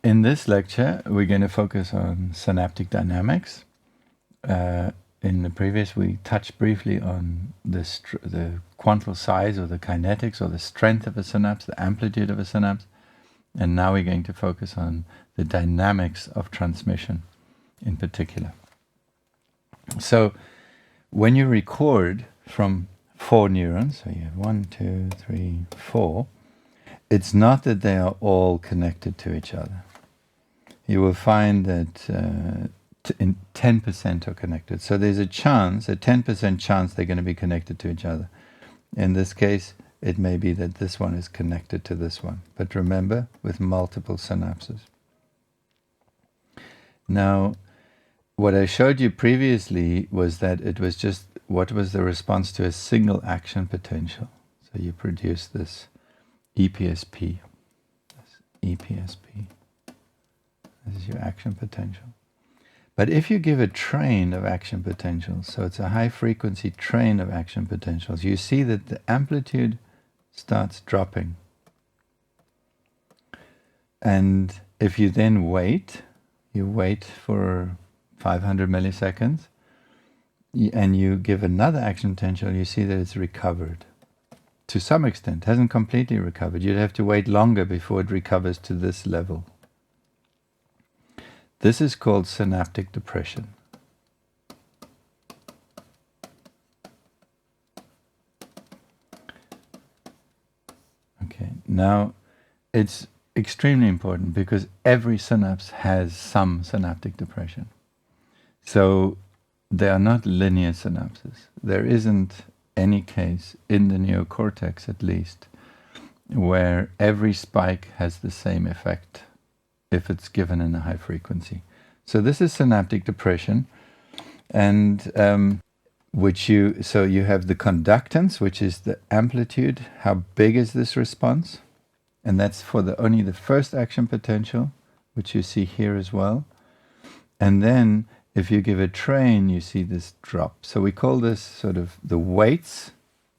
In this lecture, we're going to focus on synaptic dynamics. In the previous, we touched briefly on the quantal size or the kinetics or the strength of a synapse, the amplitude of a synapse. And now we're going to focus on the dynamics of transmission in particular. So when you record from 4 neurons, so you have 1, 2, 3, 4, it's not that they are all connected to each other. You will find that 10% are connected. So there's a 10% chance they're going to be connected to each other. In this case, it may be that this one is connected to this one. But remember, with multiple synapses. Now, what I showed you previously was that it was just what was the response to a single action potential. So you produce this EPSP. This is your action potential. But if you give a train of action potentials, so it's a high frequency train of action potentials, you see that the amplitude starts dropping. And if you then wait, you wait for 500 milliseconds, and you give another action potential, you see that it's recovered. To some extent, hasn't completely recovered. You'd have to wait longer before it recovers to this level. This is called synaptic depression. Okay, now it's extremely important because every synapse has some synaptic depression. So they are not linear synapses. There isn't any case in the neocortex, at least, where every spike has the same effect if it's given in a high frequency. So this is synaptic depression, and so you have the conductance, which is the amplitude. How big is this response? And that's for only the first action potential, which you see here as well. And then if you give a train, you see this drop. So we call this sort of the weights,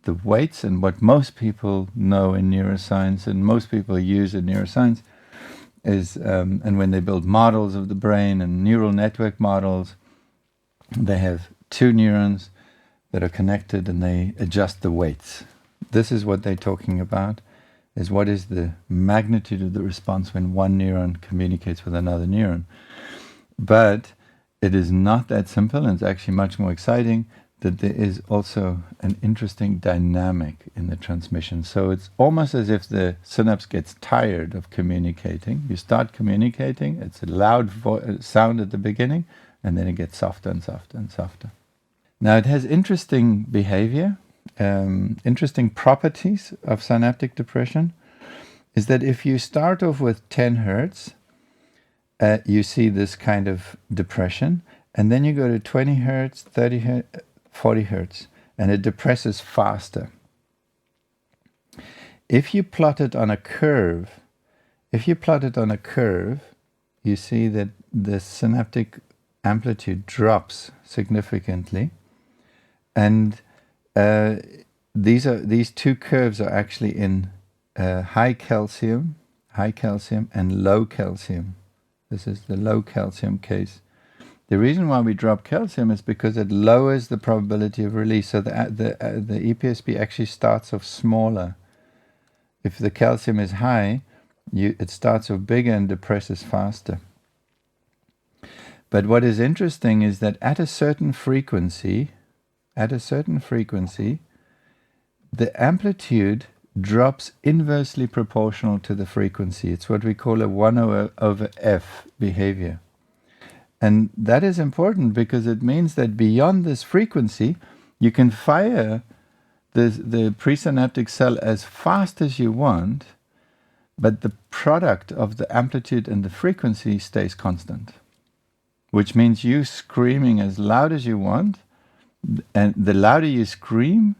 and what most people know in neuroscience and most people use in neuroscience is, and when they build models of the brain and neural network models, they have 2 neurons that are connected and they adjust the weights. This is what they're talking about, is what is the magnitude of the response when one neuron communicates with another neuron. But it is not that simple, and it's actually much more exciting that there is also an interesting dynamic in the transmission. So it's almost as if the synapse gets tired of communicating. You start communicating, it's a loud sound at the beginning, and then it gets softer and softer and softer. Now it has interesting behavior, interesting properties of synaptic depression, is that if you start off with 10 hertz, you see this kind of depression, and then you go to 20 hertz, 30 hertz, 40 hertz, and it depresses faster. If you plot it on a curve, you see that the synaptic amplitude drops significantly, and these 2 curves are actually in high calcium and low calcium. This is the low calcium case. The reason why we drop calcium is because it lowers the probability of release. So the EPSP actually starts off smaller. If the calcium is high, it starts off bigger and depresses faster. But what is interesting is that at a certain frequency, the amplitude drops inversely proportional to the frequency. It's what we call a 1 over f behavior. And that is important because it means that beyond this frequency, you can fire the presynaptic cell as fast as you want, but the product of the amplitude and the frequency stays constant, which means you screaming as loud as you want, and the louder you scream,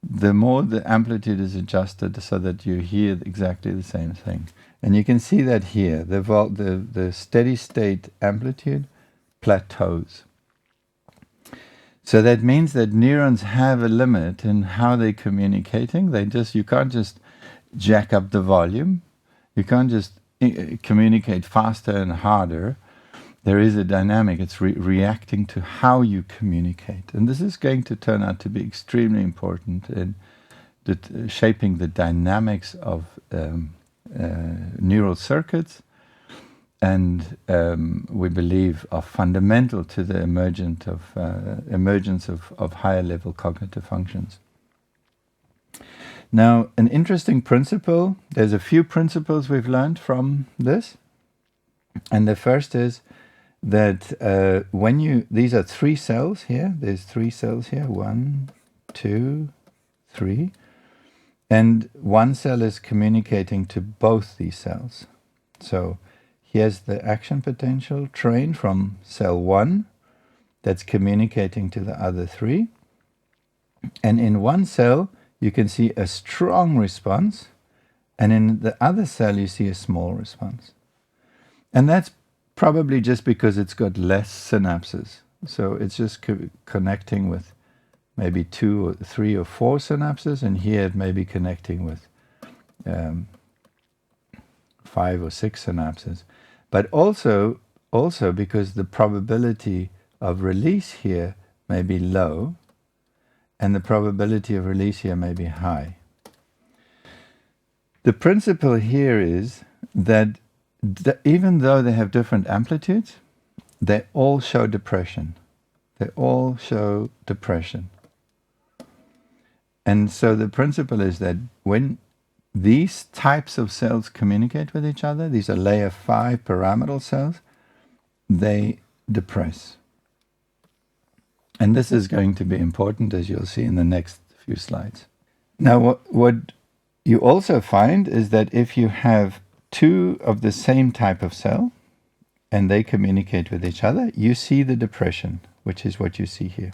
the more the amplitude is adjusted so that you hear exactly the same thing. And you can see that here, the steady state amplitude plateaus. So that means that neurons have a limit in how they're communicating. You can't just jack up the volume. You can't just communicate faster and harder, there is a dynamic. It's reacting to how you communicate. And this is going to turn out to be extremely important in shaping the dynamics of neural circuits, and we believe are fundamental to the emergence of higher level cognitive functions. Now, an interesting principle, there's a few principles we've learned from this, and the first is that these are 3 cells here, there's 3 cells here, 1, 2, 3, and one cell is communicating to both these cells. So here's the action potential train from cell 1 that's communicating to the other 3. And in one cell, you can see a strong response, and in the other cell, you see a small response. And that's probably just because it's got less synapses. So it's just connecting with maybe 2 or 3 or 4 synapses, and here it may be connecting with 5 or 6 synapses. But also because the probability of release here may be low, and the probability of release here may be high. The principle here is that even though they have different amplitudes, they all show depression. They all show depression. And so the principle is that when these types of cells communicate with each other, these are layer 5 pyramidal cells, they depress. And this is going to be important, as you'll see in the next few slides. Now, what you also find is that if you have 2 of the same type of cell, and they communicate with each other, you see the depression, which is what you see here.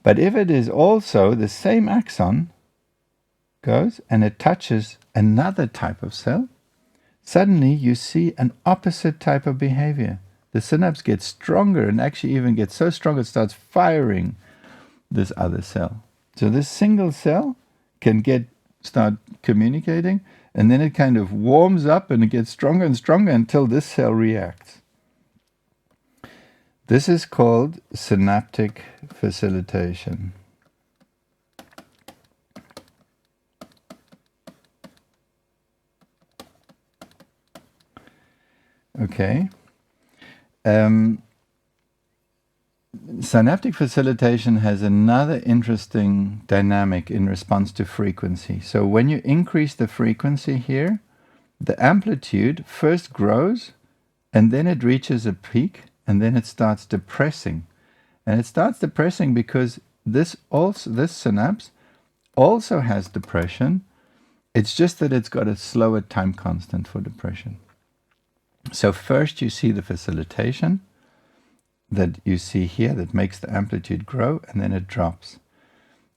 But if it is also the same axon goes and it touches another type of cell, suddenly you see an opposite type of behavior. The synapse gets stronger and actually even gets so strong it starts firing this other cell. So this single cell can start communicating, and then it kind of warms up and it gets stronger and stronger until this cell reacts. This is called synaptic facilitation. Okay. Synaptic facilitation has another interesting dynamic in response to frequency. So when you increase the frequency here, the amplitude first grows, and then it reaches a peak, and then it starts depressing. And it starts depressing because this synapse also has depression. It's just that it's got a slower time constant for depression. So first you see the facilitation that you see here that makes the amplitude grow, and then it drops.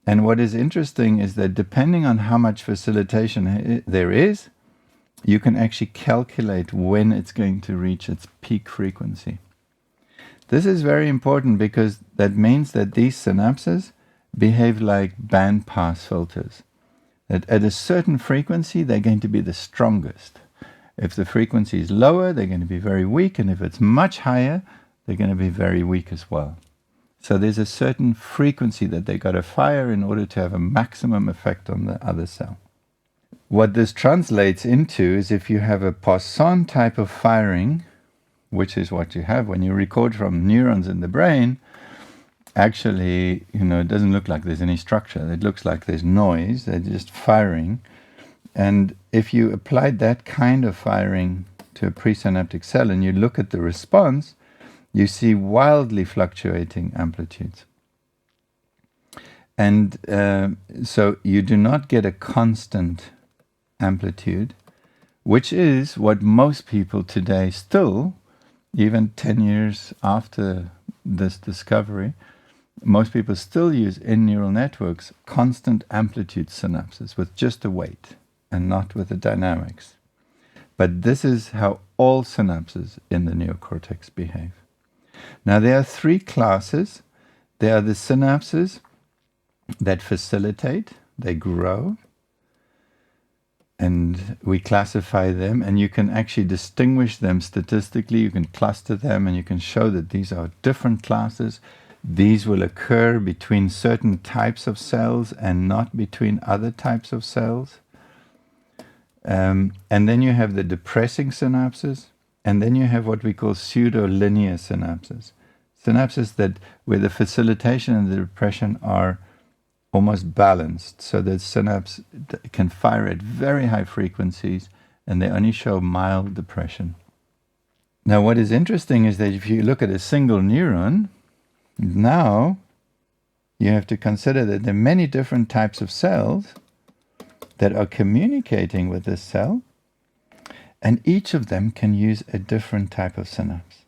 And what is interesting is that depending on how much facilitation there is, you can actually calculate when it's going to reach its peak frequency. This is very important because that means that these synapses behave like bandpass filters. That at a certain frequency, they're going to be the strongest. If the frequency is lower, they're going to be very weak, and if it's much higher, they're going to be very weak as well. So there's a certain frequency that they got to fire in order to have a maximum effect on the other cell. What this translates into is if you have a Poisson type of firing, which is what you have when you record from neurons in the brain, actually, it doesn't look like there's any structure. It looks like there's noise. They're just firing. And if you applied that kind of firing to a presynaptic cell and you look at the response, you see wildly fluctuating amplitudes. And so you do not get a constant amplitude, which is what most people today still, even 10 years after this discovery, most people still use in neural networks constant amplitude synapses with just a weight and not with the dynamics. But this is how all synapses in the neocortex behave. Now there are 3 classes. There are the synapses that facilitate, they grow. And we classify them, and you can actually distinguish them statistically. You can cluster them, and you can show that these are different classes. These will occur between certain types of cells and not between other types of cells. And then you have the depressing synapses, and then you have what we call pseudo-linear synapses. Synapses that where the facilitation and the depression are almost balanced, so that synapse can fire at very high frequencies and they only show mild depression. Now what is interesting is that if you look at a single neuron, now you have to consider that there are many different types of cells that are communicating with this cell, and each of them can use a different type of synapse.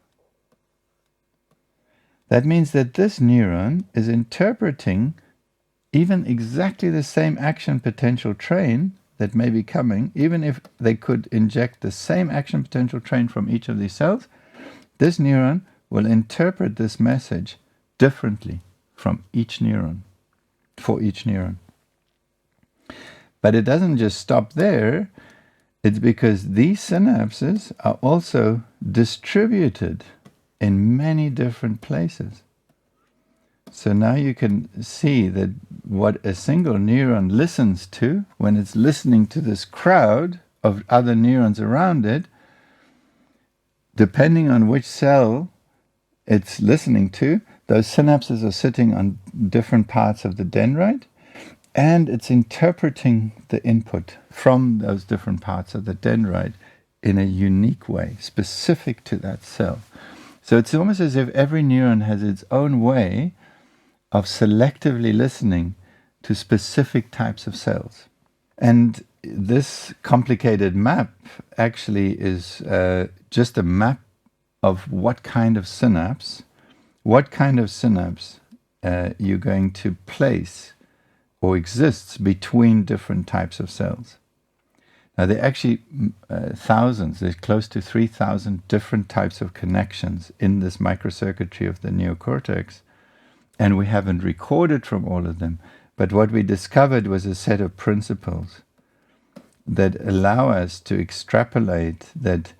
That means that this neuron is interpreting even exactly the same action potential train that may be coming, even if they could inject the same action potential train from each of these cells, this neuron will interpret this message differently from each neuron, for each neuron. But it doesn't just stop there. It's because these synapses are also distributed in many different places. So now you can see that what a single neuron listens to, when it's listening to this crowd of other neurons around it, depending on which cell it's listening to, those synapses are sitting on different parts of the dendrite, and it's interpreting the input from those different parts of the dendrite in a unique way, specific to that cell. So it's almost as if every neuron has its own way of selectively listening to specific types of cells. And this complicated map actually is just a map of what kind of synapse you're going to place or exists between different types of cells. Now there are actually thousands, there's close to 3,000 different types of connections in this microcircuitry of the neocortex, and we haven't recorded from all of them, but what we discovered was a set of principles that allow us to extrapolate that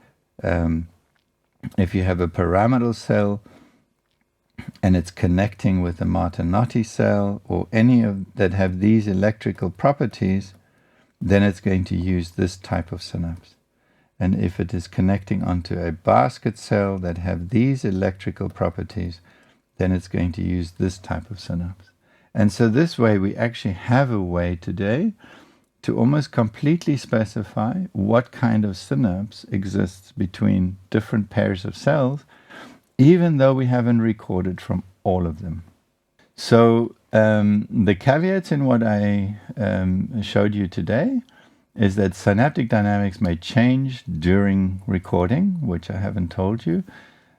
if you have a pyramidal cell and it's connecting with a Martinotti cell or any of that have these electrical properties, then it's going to use this type of synapse. And if it is connecting onto a basket cell that have these electrical properties, then it's going to use this type of synapse. And so this way we actually have a way today to almost completely specify what kind of synapse exists between different pairs of cells, even though we haven't recorded from all of them. So the caveats in what I showed you today is that synaptic dynamics may change during recording, which I haven't told you,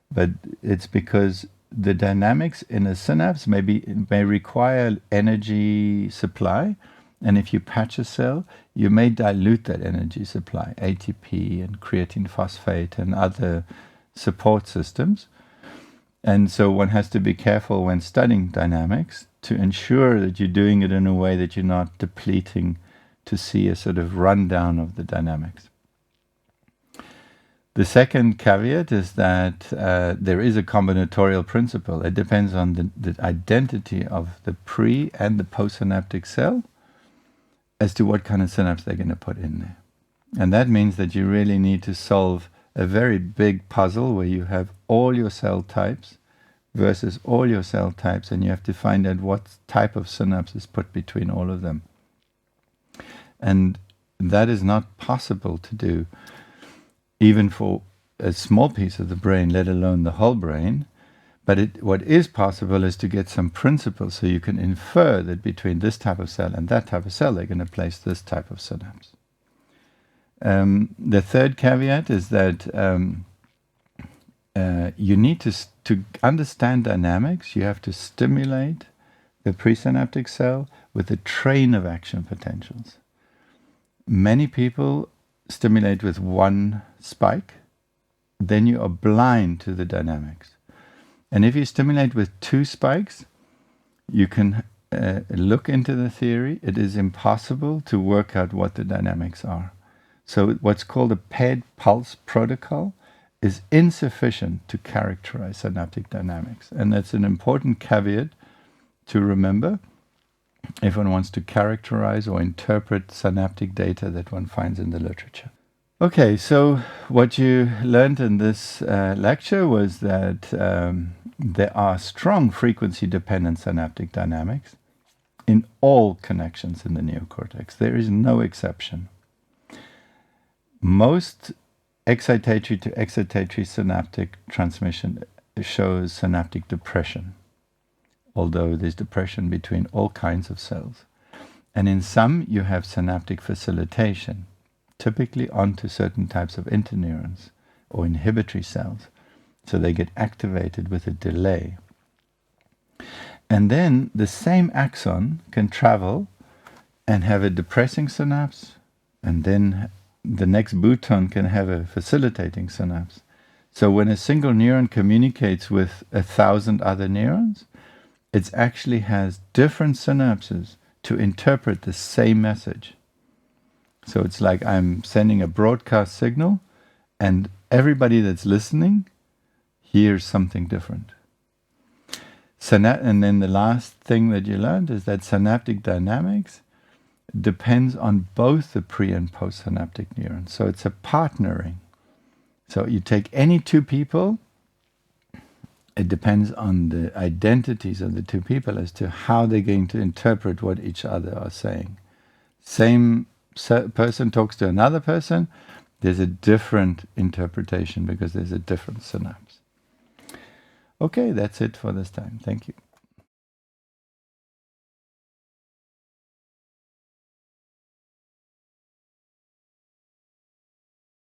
but it's because the dynamics in a synapse may require energy supply, and if you patch a cell, you may dilute that energy supply, ATP and creatine phosphate and other support systems. And so one has to be careful when studying dynamics to ensure that you're doing it in a way that you're not depleting to see a sort of rundown of the dynamics. The second caveat is that there is a combinatorial principle. It depends on the identity of the pre- and the postsynaptic cell as to what kind of synapse they're going to put in there. And that means that you really need to solve a very big puzzle where you have all your cell types versus all your cell types, and you have to find out what type of synapse is put between all of them. And that is not possible to do, even for a small piece of the brain, let alone the whole brain. But what is possible is to get some principles so you can infer that between this type of cell and that type of cell, they're going to place this type of synapse. The third caveat is that you need to understand dynamics, you have to stimulate the presynaptic cell with a train of action potentials. Many people stimulate with one spike, then you are blind to the dynamics. And if you stimulate with two spikes, you can look into the theory. It is impossible to work out what the dynamics are. So what's called a paired pulse protocol is insufficient to characterize synaptic dynamics. And that's an important caveat to remember if one wants to characterize or interpret synaptic data that one finds in the literature. Okay, so what you learned in this lecture was that there are strong frequency-dependent synaptic dynamics in all connections in the neocortex. There is no exception. Most excitatory to excitatory synaptic transmission shows synaptic depression, although there's depression between all kinds of cells. And in some, you have synaptic facilitation, typically onto certain types of interneurons or inhibitory cells. So they get activated with a delay. And then the same axon can travel and have a depressing synapse, and then the next bouton can have a facilitating synapse. So when a single neuron communicates with 1,000 other neurons, it actually has different synapses to interpret the same message. So it's like I'm sending a broadcast signal, and everybody that's listening hears something different. And then the last thing that you learned is that synaptic dynamics depends on both the pre and postsynaptic neurons. So it's a partnering. So you take any two people, it depends on the identities of the two people as to how they're going to interpret what each other are saying. Same person talks to another person, there's a different interpretation because there's a different synapse. Okay, that's it for this time. Thank you.